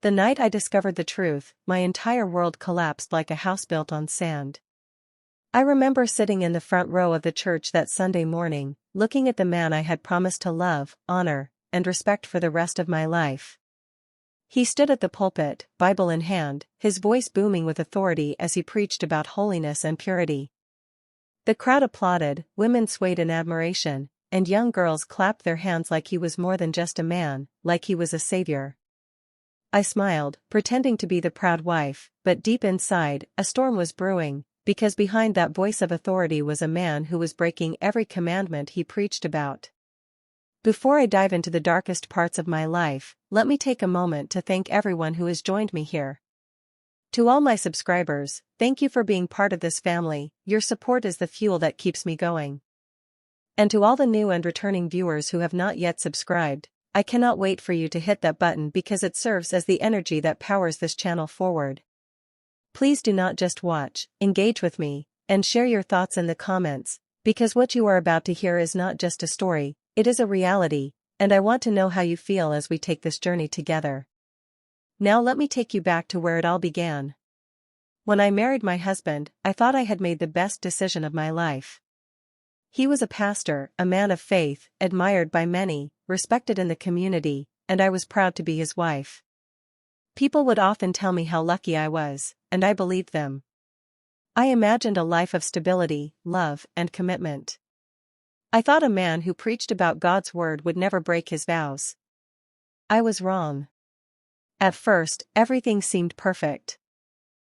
The night I discovered the truth, my entire world collapsed like a house built on sand. I remember sitting in the front row of the church that Sunday morning, looking at the man I had promised to love, honor, and respect for the rest of my life. He stood at the pulpit, Bible in hand, his voice booming with authority as he preached about holiness and purity. The crowd applauded, women swayed in admiration, and young girls clapped their hands like he was more than just a man, like he was a savior. I smiled, pretending to be the proud wife, but deep inside, a storm was brewing, because behind that voice of authority was a man who was breaking every commandment he preached about. Before I dive into the darkest parts of my life, let me take a moment to thank everyone who has joined me here. To all my subscribers, thank you for being part of this family. Your support is the fuel that keeps me going. And to all the new and returning viewers who have not yet subscribed, I cannot wait for you to hit that button because it serves as the energy that powers this channel forward. Please do not just watch, engage with me, and share your thoughts in the comments, because what you are about to hear is not just a story, it is a reality, and I want to know how you feel as we take this journey together. Now let me take you back to where it all began. When I married my husband, I thought I had made the best decision of my life. He was a pastor, a man of faith, admired by many, respected in the community, and I was proud to be his wife. People would often tell me how lucky I was, and I believed them. I imagined a life of stability, love, and commitment. I thought a man who preached about God's word would never break his vows. I was wrong. At first, everything seemed perfect.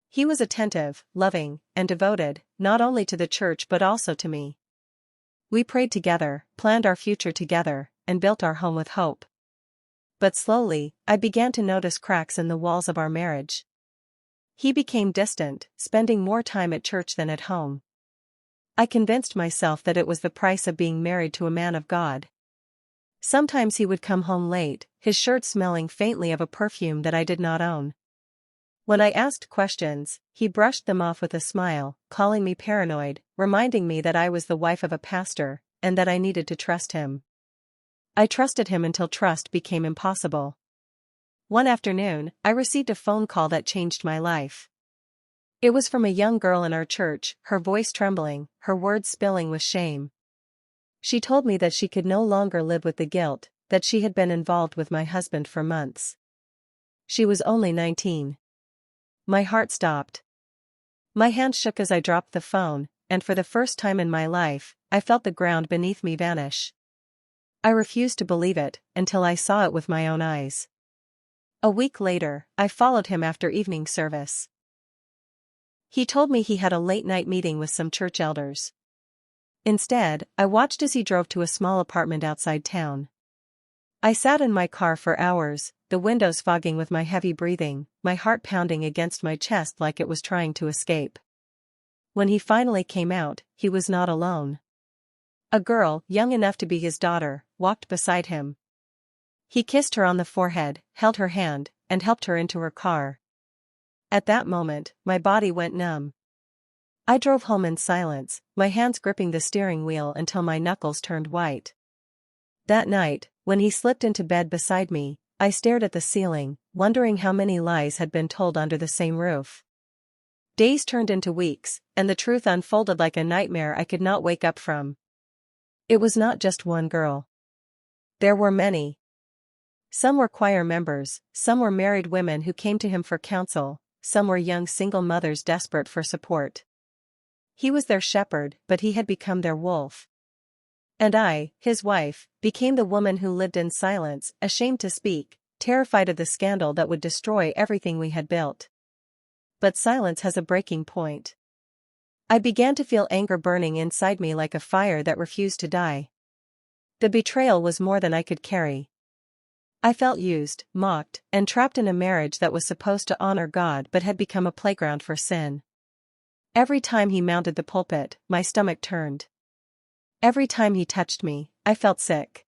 He was attentive, loving, and devoted, not only to the church but also to me. We prayed together, planned our future together, and built our home with hope. But slowly, I began to notice cracks in the walls of our marriage. He became distant, spending more time at church than at home. I convinced myself that it was the price of being married to a man of God. Sometimes he would come home late, his shirt smelling faintly of a perfume that I did not own. When I asked questions, he brushed them off with a smile, calling me paranoid, reminding me that I was the wife of a pastor, and that I needed to trust him. I trusted him until trust became impossible. One afternoon, I received a phone call that changed my life. It was from a young girl in our church, her voice trembling, her words spilling with shame. She told me that she could no longer live with the guilt, that she had been involved with my husband for months. She was only 19. My heart stopped. My hand shook as I dropped the phone, and for the first time in my life, I felt the ground beneath me vanish. I refused to believe it, until I saw it with my own eyes. A week later, I followed him after evening service. He told me he had a late-night meeting with some church elders. Instead, I watched as he drove to a small apartment outside town. I sat in my car for hours, the windows fogging with my heavy breathing, my heart pounding against my chest like it was trying to escape. When he finally came out, he was not alone. A girl, young enough to be his daughter, walked beside him. He kissed her on the forehead, held her hand, and helped her into her car. At that moment, my body went numb. I drove home in silence, my hands gripping the steering wheel until my knuckles turned white. That night, when he slipped into bed beside me, I stared at the ceiling, wondering how many lies had been told under the same roof. Days turned into weeks, and the truth unfolded like a nightmare I could not wake up from. It was not just one girl. There were many. Some were choir members, some were married women who came to him for counsel, some were young single mothers desperate for support. He was their shepherd, but he had become their wolf. And I, his wife, became the woman who lived in silence, ashamed to speak, terrified of the scandal that would destroy everything we had built. But silence has a breaking point. I began to feel anger burning inside me like a fire that refused to die. The betrayal was more than I could carry. I felt used, mocked, and trapped in a marriage that was supposed to honor God but had become a playground for sin. Every time he mounted the pulpit, my stomach turned. Every time he touched me, I felt sick.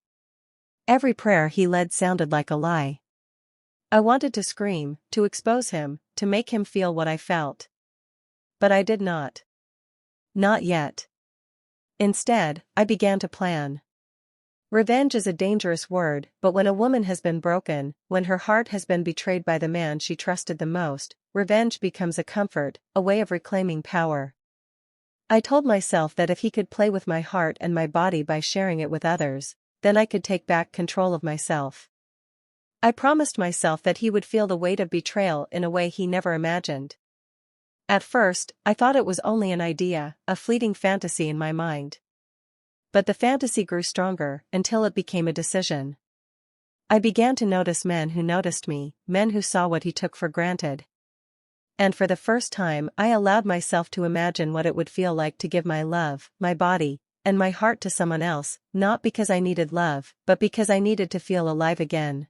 Every prayer he led sounded like a lie. I wanted to scream, to expose him, to make him feel what I felt. But I did not. Not yet. Instead, I began to plan. Revenge is a dangerous word, but when a woman has been broken, when her heart has been betrayed by the man she trusted the most, revenge becomes a comfort, a way of reclaiming power. I told myself that if he could play with my heart and my body by sharing it with others, then I could take back control of myself. I promised myself that he would feel the weight of betrayal in a way he never imagined. At first, I thought it was only an idea, a fleeting fantasy in my mind. But the fantasy grew stronger until it became a decision. I began to notice men who noticed me, men who saw what he took for granted. And for the first time, I allowed myself to imagine what it would feel like to give my love, my body, and my heart to someone else, not because I needed love, but because I needed to feel alive again.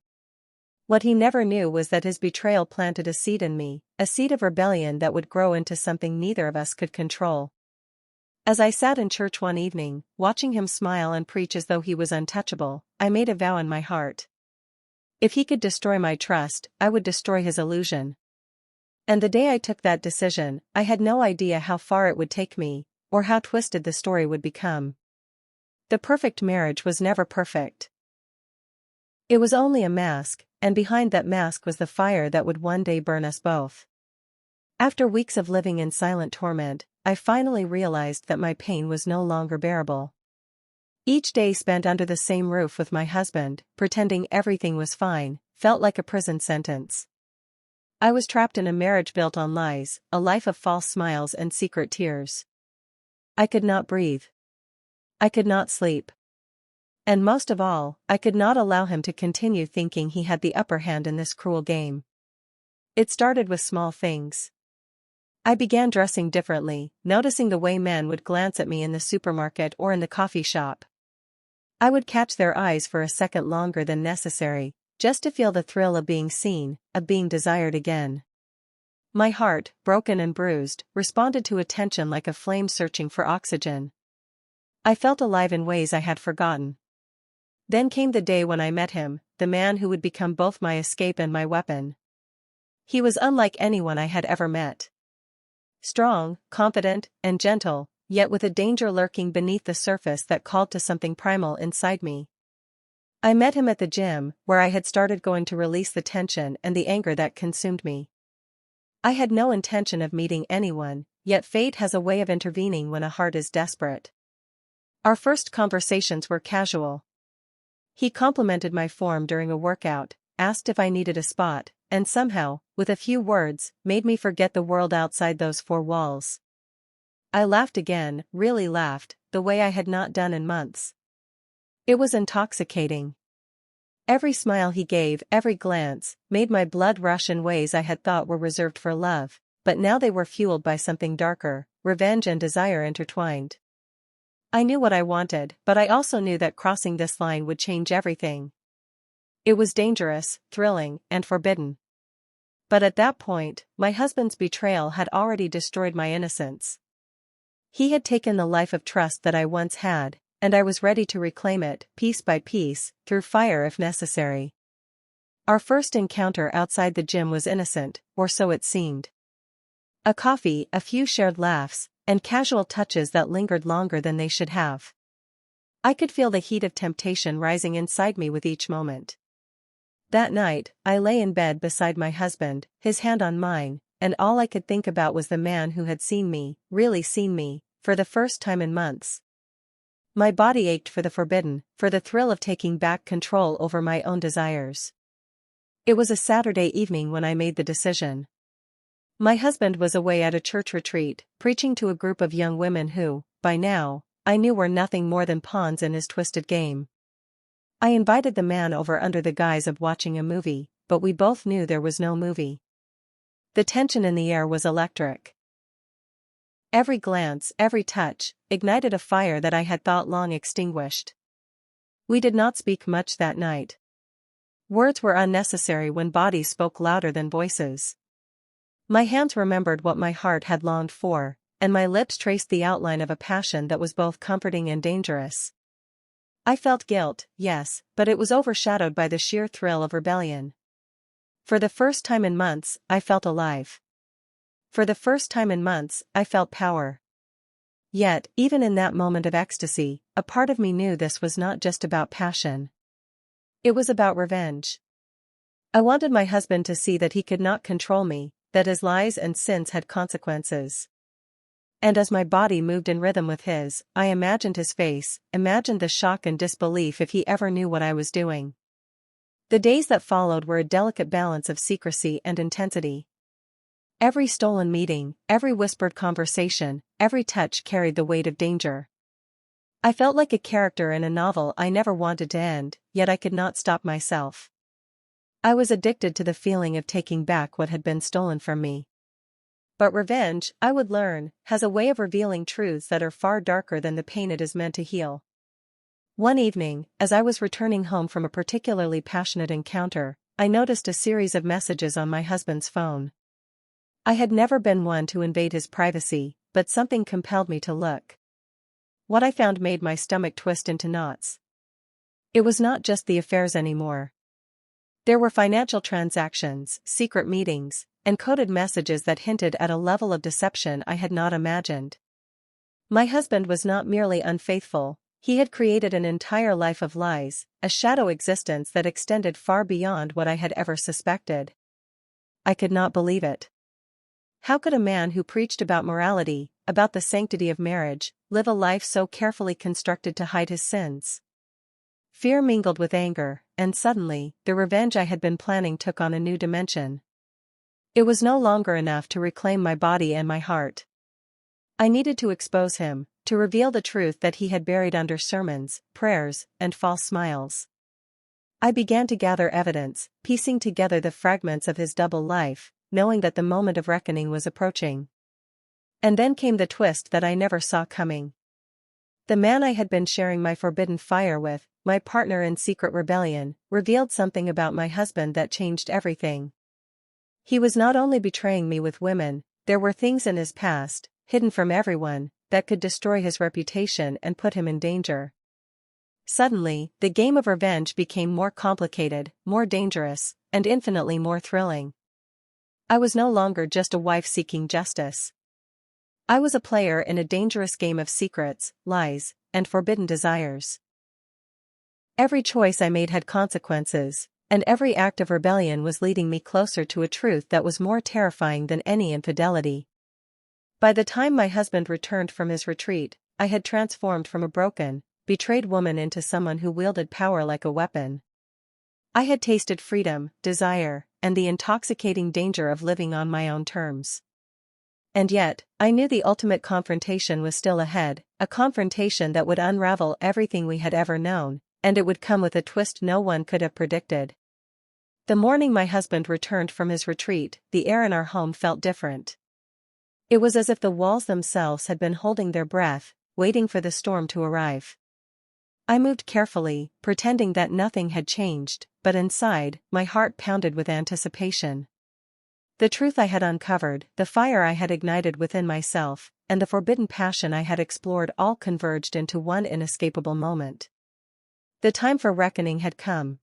What he never knew was that his betrayal planted a seed in me, a seed of rebellion that would grow into something neither of us could control. As I sat in church one evening, watching him smile and preach as though he was untouchable, I made a vow in my heart. If he could destroy my trust, I would destroy his illusion. And the day I took that decision, I had no idea how far it would take me, or how twisted the story would become. The perfect marriage was never perfect. It was only a mask, and behind that mask was the fire that would one day burn us both. After weeks of living in silent torment, I finally realized that my pain was no longer bearable. Each day spent under the same roof with my husband, pretending everything was fine, felt like a prison sentence. I was trapped in a marriage built on lies, a life of false smiles and secret tears. I could not breathe. I could not sleep. And most of all, I could not allow him to continue thinking he had the upper hand in this cruel game. It started with small things. I began dressing differently, noticing the way men would glance at me in the supermarket or in the coffee shop. I would catch their eyes for a second longer than necessary, just to feel the thrill of being seen, of being desired again. My heart, broken and bruised, responded to attention like a flame searching for oxygen. I felt alive in ways I had forgotten. Then came the day when I met him, the man who would become both my escape and my weapon. He was unlike anyone I had ever met. Strong, confident, and gentle, yet with a danger lurking beneath the surface that called to something primal inside me. I met him at the gym, where I had started going to release the tension and the anger that consumed me. I had no intention of meeting anyone, yet fate has a way of intervening when a heart is desperate. Our first conversations were casual. He complimented my form during a workout, asked if I needed a spot, and somehow, with a few words, made me forget the world outside those four walls. I laughed again, really laughed, the way I had not done in months. It was intoxicating. Every smile he gave, every glance, made my blood rush in ways I had thought were reserved for love, but now they were fueled by something darker, revenge and desire intertwined. I knew what I wanted, but I also knew that crossing this line would change everything. It was dangerous, thrilling, and forbidden. But at that point, my husband's betrayal had already destroyed my innocence. He had taken the life of trust that I once had, and I was ready to reclaim it, piece by piece, through fire if necessary. Our first encounter outside the gym was innocent, or so it seemed. A coffee, a few shared laughs, and casual touches that lingered longer than they should have. I could feel the heat of temptation rising inside me with each moment. That night, I lay in bed beside my husband, his hand on mine, and all I could think about was the man who had seen me, really seen me, for the first time in months. My body ached for the forbidden, for the thrill of taking back control over my own desires. It was a Saturday evening when I made the decision. My husband was away at a church retreat, preaching to a group of young women who, by now, I knew were nothing more than pawns in his twisted game. I invited the man over under the guise of watching a movie, but we both knew there was no movie. The tension in the air was electric. Every glance, every touch, ignited a fire that I had thought long extinguished. We did not speak much that night. Words were unnecessary when bodies spoke louder than voices. My hands remembered what my heart had longed for, and my lips traced the outline of a passion that was both comforting and dangerous. I felt guilt, yes, but it was overshadowed by the sheer thrill of rebellion. For the first time in months, I felt alive. For the first time in months, I felt power. Yet, even in that moment of ecstasy, a part of me knew this was not just about passion. It was about revenge. I wanted my husband to see that he could not control me, that his lies and sins had consequences. And as my body moved in rhythm with his, I imagined his face, imagined the shock and disbelief if he ever knew what I was doing. The days that followed were a delicate balance of secrecy and intensity. Every stolen meeting, every whispered conversation, every touch carried the weight of danger. I felt like a character in a novel I never wanted to end, yet I could not stop myself. I was addicted to the feeling of taking back what had been stolen from me. But revenge, I would learn, has a way of revealing truths that are far darker than the pain it is meant to heal. One evening, as I was returning home from a particularly passionate encounter, I noticed a series of messages on my husband's phone. I had never been one to invade his privacy, but something compelled me to look. What I found made my stomach twist into knots. It was not just the affairs anymore. There were financial transactions, secret meetings, and coded messages that hinted at a level of deception I had not imagined. My husband was not merely unfaithful, he had created an entire life of lies, a shadow existence that extended far beyond what I had ever suspected. I could not believe it. How could a man who preached about morality, about the sanctity of marriage, live a life so carefully constructed to hide his sins? Fear mingled with anger, and suddenly, the revenge I had been planning took on a new dimension. It was no longer enough to reclaim my body and my heart. I needed to expose him, to reveal the truth that he had buried under sermons, prayers, and false smiles. I began to gather evidence, piecing together the fragments of his double life, knowing that the moment of reckoning was approaching. And then came the twist that I never saw coming. The man I had been sharing my forbidden fire with, my partner in secret rebellion, revealed something about my husband that changed everything. He was not only betraying me with women, there were things in his past, hidden from everyone, that could destroy his reputation and put him in danger. Suddenly, the game of revenge became more complicated, more dangerous, and infinitely more thrilling. I was no longer just a wife seeking justice. I was a player in a dangerous game of secrets, lies, and forbidden desires. Every choice I made had consequences, and every act of rebellion was leading me closer to a truth that was more terrifying than any infidelity. By the time my husband returned from his retreat, I had transformed from a broken, betrayed woman into someone who wielded power like a weapon. I had tasted freedom, desire, and the intoxicating danger of living on my own terms. And yet, I knew the ultimate confrontation was still ahead, a confrontation that would unravel everything we had ever known, and it would come with a twist no one could have predicted. The morning my husband returned from his retreat, the air in our home felt different. It was as if the walls themselves had been holding their breath, waiting for the storm to arrive. I moved carefully, pretending that nothing had changed, but inside, my heart pounded with anticipation. The truth I had uncovered, the fire I had ignited within myself, and the forbidden passion I had explored all converged into one inescapable moment. The time for reckoning had come.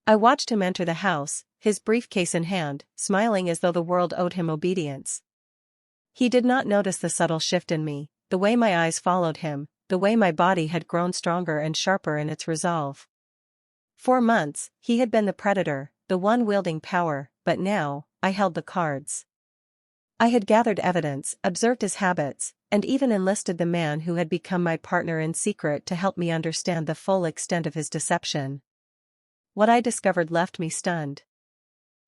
I watched him enter the house, his briefcase in hand, smiling as though the world owed him obedience. He did not notice the subtle shift in me, the way my eyes followed him, the way my body had grown stronger and sharper in its resolve. For months, he had been the predator, the one wielding power, but now, I held the cards. I had gathered evidence, observed his habits, and even enlisted the man who had become my partner in secret to help me understand the full extent of his deception. What I discovered left me stunned.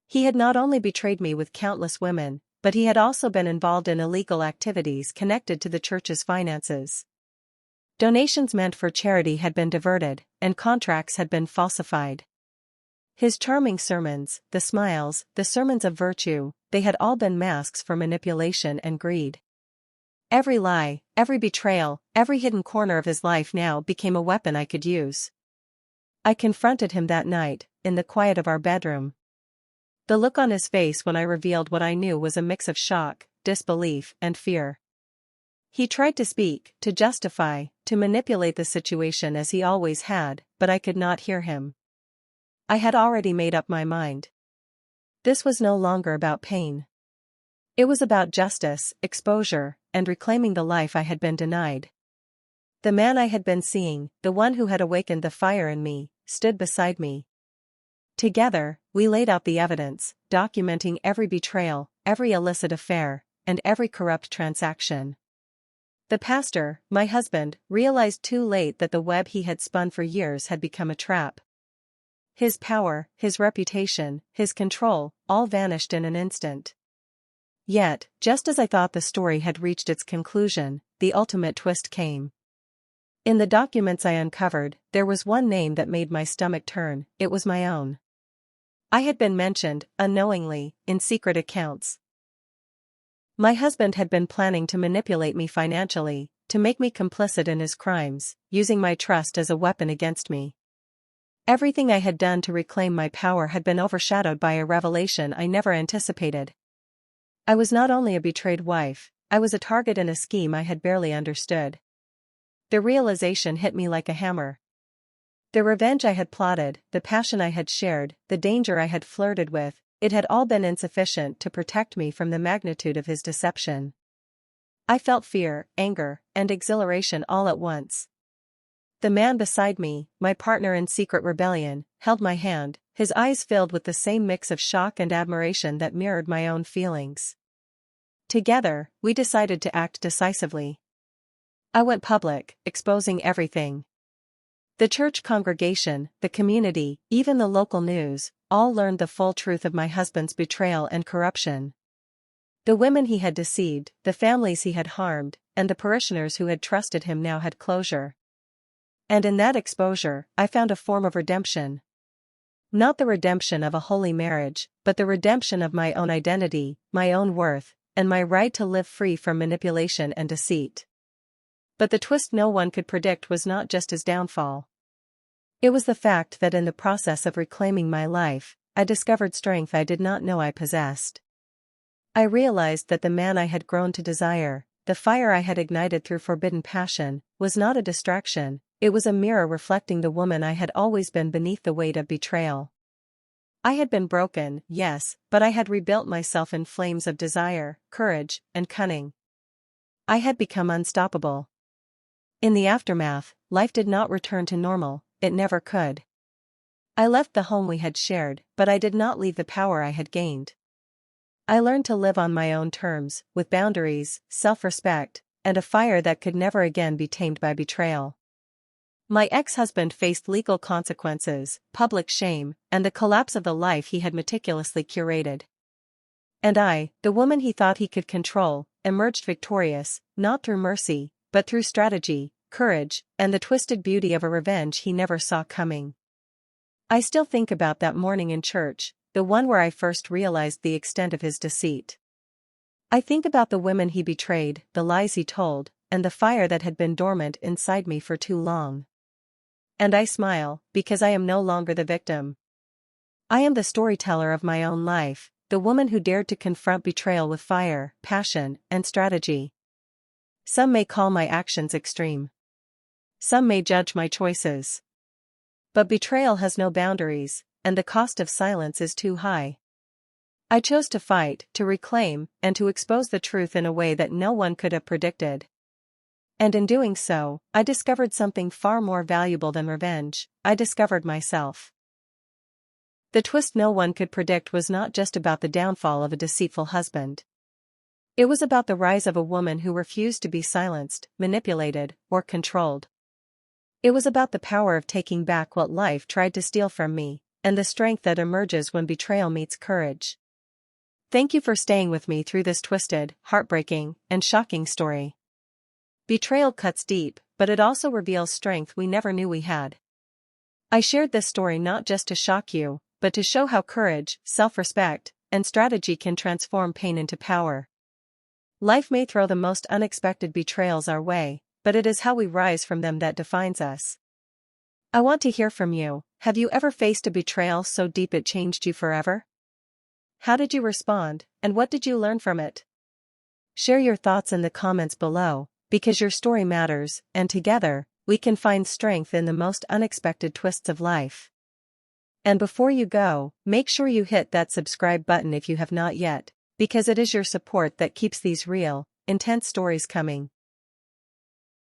He had not only betrayed me with countless women, but he had also been involved in illegal activities connected to the church's finances. Donations meant for charity had been diverted, and contracts had been falsified. His charming sermons, the smiles, the sermons of virtue, they had all been masks for manipulation and greed. Every lie, every betrayal, every hidden corner of his life now became a weapon I could use. I confronted him that night, in the quiet of our bedroom. The look on his face when I revealed what I knew was a mix of shock, disbelief, and fear. He tried to speak, to justify, to manipulate the situation as he always had, but I could not hear him. I had already made up my mind. This was no longer about pain. It was about justice, exposure, and reclaiming the life I had been denied. The man I had been seeing, the one who had awakened the fire in me, stood beside me. Together, we laid out the evidence, documenting every betrayal, every illicit affair, and every corrupt transaction. The pastor, my husband, realized too late that the web he had spun for years had become a trap. His power, his reputation, his control, all vanished in an instant. Yet, just as I thought the story had reached its conclusion, the ultimate twist came. In the documents I uncovered, there was one name that made my stomach turn. It was my own. I had been mentioned, unknowingly, in secret accounts. My husband had been planning to manipulate me financially, to make me complicit in his crimes, using my trust as a weapon against me. Everything I had done to reclaim my power had been overshadowed by a revelation I never anticipated. I was not only a betrayed wife, I was a target in a scheme I had barely understood. The realization hit me like a hammer. The revenge I had plotted, the passion I had shared, the danger I had flirted with, it had all been insufficient to protect me from the magnitude of his deception. I felt fear, anger, and exhilaration all at once. The man beside me, my partner in secret rebellion, held my hand, his eyes filled with the same mix of shock and admiration that mirrored my own feelings. Together, we decided to act decisively. I went public, exposing everything. The church congregation, the community, even the local news, all learned the full truth of my husband's betrayal and corruption. The women he had deceived, the families he had harmed, and the parishioners who had trusted him now had closure. And in that exposure, I found a form of redemption. Not the redemption of a holy marriage, but the redemption of my own identity, my own worth, and my right to live free from manipulation and deceit. But the twist no one could predict was not just his downfall. It was the fact that in the process of reclaiming my life, I discovered strength I did not know I possessed. I realized that the man I had grown to desire, the fire I had ignited through forbidden passion, was not a distraction. It was a mirror reflecting the woman I had always been beneath the weight of betrayal. I had been broken, yes, but I had rebuilt myself in flames of desire, courage, and cunning. I had become unstoppable. In the aftermath, life did not return to normal, it never could. I left the home we had shared, but I did not leave the power I had gained. I learned to live on my own terms, with boundaries, self-respect, and a fire that could never again be tamed by betrayal. My ex-husband faced legal consequences, public shame, and the collapse of the life he had meticulously curated. And I, the woman he thought he could control, emerged victorious, not through mercy, but through strategy, courage, and the twisted beauty of a revenge he never saw coming. I still think about that morning in church, the one where I first realized the extent of his deceit. I think about the women he betrayed, the lies he told, and the fire that had been dormant inside me for too long. And I smile, because I am no longer the victim. I am the storyteller of my own life, the woman who dared to confront betrayal with fire, passion, and strategy. Some may call my actions extreme. Some may judge my choices. But betrayal has no boundaries, and the cost of silence is too high. I chose to fight, to reclaim, and to expose the truth in a way that no one could have predicted. And in doing so, I discovered something far more valuable than revenge. I discovered myself. The twist no one could predict was not just about the downfall of a deceitful husband. It was about the rise of a woman who refused to be silenced, manipulated, or controlled. It was about the power of taking back what life tried to steal from me, and the strength that emerges when betrayal meets courage. Thank you for staying with me through this twisted, heartbreaking, and shocking story. Betrayal cuts deep, but it also reveals strength we never knew we had. I shared this story not just to shock you, but to show how courage, self-respect, and strategy can transform pain into power. Life may throw the most unexpected betrayals our way, but it is how we rise from them that defines us. I want to hear from you. Have you ever faced a betrayal so deep it changed you forever? How did you respond, and what did you learn from it? Share your thoughts in the comments below, because your story matters, and together, we can find strength in the most unexpected twists of life. And before you go, make sure you hit that subscribe button if you have not yet, Because it is your support that keeps these real, intense stories coming.